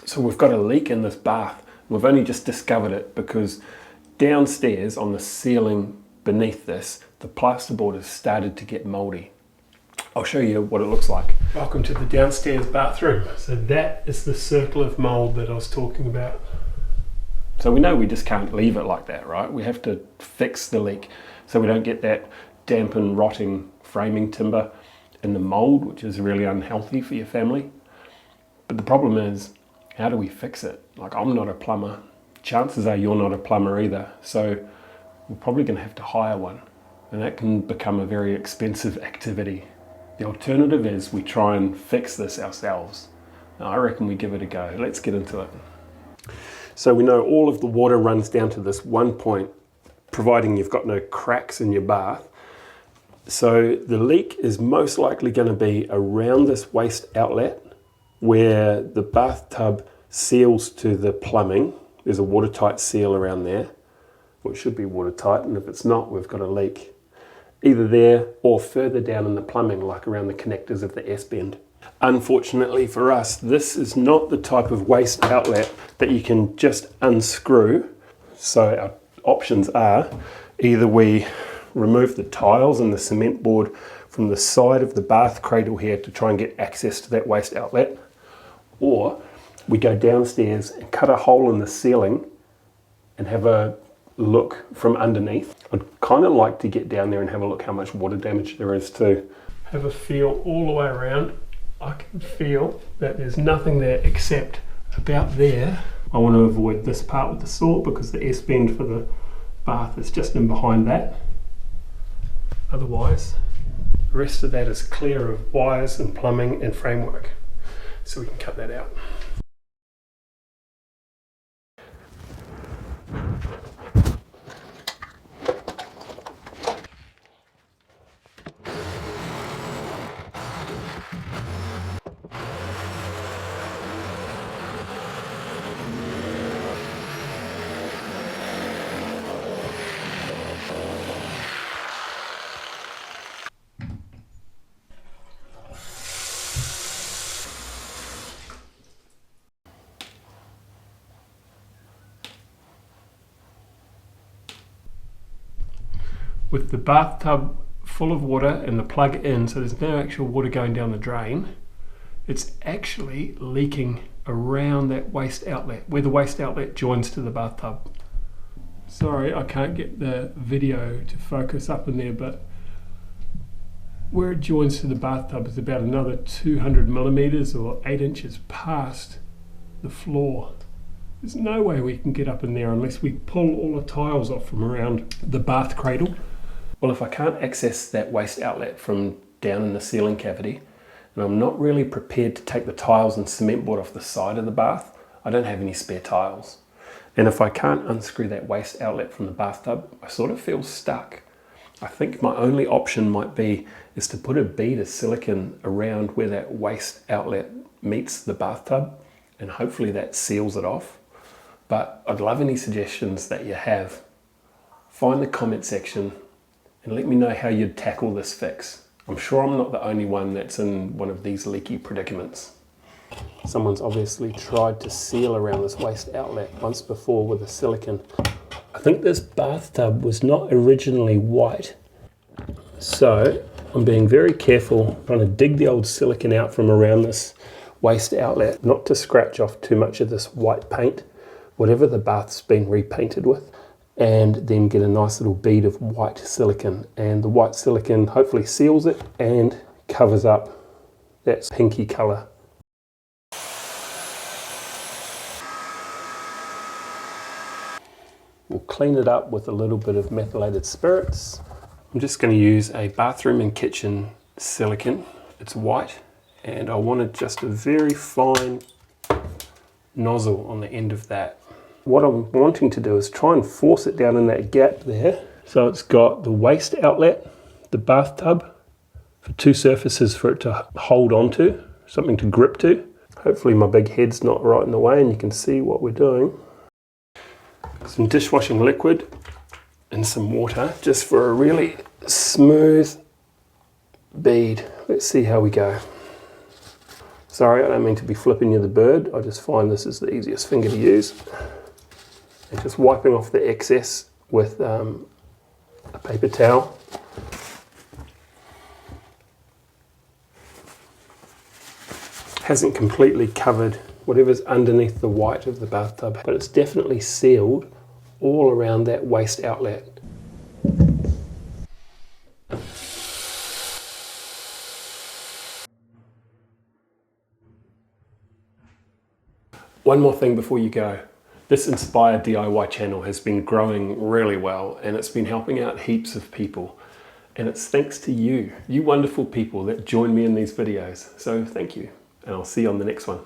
So we've got a leak in this bath. We've only just discovered it because downstairs on the ceiling beneath this, the plasterboard has started to get mouldy. I'll show you what it looks like. Welcome to the downstairs bathroom. So that is the circle of mould that I was talking about. So we know we just can't leave it like that, right? We have to fix the leak so we don't get that damp and rotting framing timber in the mould, which is really unhealthy for your family. But the problem is, how do we fix it? Like, I'm not a plumber. Chances are you're not a plumber either. So we're probably going to have to hire one. And that can become a very expensive activity. The alternative is we try and fix this ourselves. Now, I reckon we give it a go. Let's get into it. So we know all of the water runs down to this one point, providing you've got no cracks in your bath. So the leak is most likely going to be around this waste outlet where the bathtub seals to the plumbing. There's a watertight seal around there, or it should be watertight, and if it's not, we've got a leak. Either there or further down in the plumbing, like around the connectors of the S-bend. Unfortunately for us, this is not the type of waste outlet that you can just unscrew. So our options are either we remove the tiles and the cement board from the side of the bath cradle here to try and get access to that waste outlet, or we go downstairs and cut a hole in the ceiling and have a look from underneath. I'd kind of like to get down there and have a look how much water damage there is too. Have a feel all the way around. I can feel that there's nothing there except about there. I want to avoid this part with the saw because the S-bend for the bath is just in behind that. Otherwise, the rest of that is clear of wires and plumbing and framework. So we can cut that out. With the bathtub full of water and the plug in, so there's no actual water going down the drain, it's actually leaking around that waste outlet, where the waste outlet joins to the bathtub. Sorry, I can't get the video to focus up in there, but where it joins to the bathtub is about another 200 millimeters or 8 inches past the floor. There's no way we can get up in there unless we pull all the tiles off from around the bath cradle. Well, if I can't access that waste outlet from down in the ceiling cavity, and I'm not really prepared to take the tiles and cement board off the side of the bath, I don't have any spare tiles. And if I can't unscrew that waste outlet from the bathtub, I sort of feel stuck. I think my only option might be is to put a bead of silicone around where that waste outlet meets the bathtub, and hopefully that seals it off. But I'd love any suggestions that you have. Find the comment section and let me know how you'd tackle this fix. I'm sure I'm not the only one that's in one of these leaky predicaments. Someone's obviously tried to seal around this waste outlet once before with a silicone. I think this bathtub was not originally white, so I'm being very careful trying to dig the old silicone out from around this waste outlet, not to scratch off too much of this white paint, whatever the bath's been repainted with, and then get a nice little bead of white silicone, and the white silicone hopefully seals it and covers up that pinky colour. We'll clean it up with a little bit of methylated spirits. I'm just going to use a bathroom and kitchen silicone. It's white, and I wanted just a very fine nozzle on the end of that. What I'm wanting to do is try and force it down in that gap there. So it's got the waste outlet, the bathtub, for two surfaces for it to hold onto, something to grip to. Hopefully my big head's not right in the way and you can see what we're doing. Some dishwashing liquid and some water just for a really smooth bead. Let's see how we go. Sorry, I don't mean to be flipping you the bird. I just find this is the easiest finger to use. And just wiping off the excess with a paper towel. Hasn't completely covered whatever's underneath the white of the bathtub, but it's definitely sealed all around that waste outlet. One more thing before you go. This inspired DIY channel has been growing really well, and it's been helping out heaps of people. And it's thanks to you wonderful people that join me in these videos. So thank you, and I'll see you on the next one.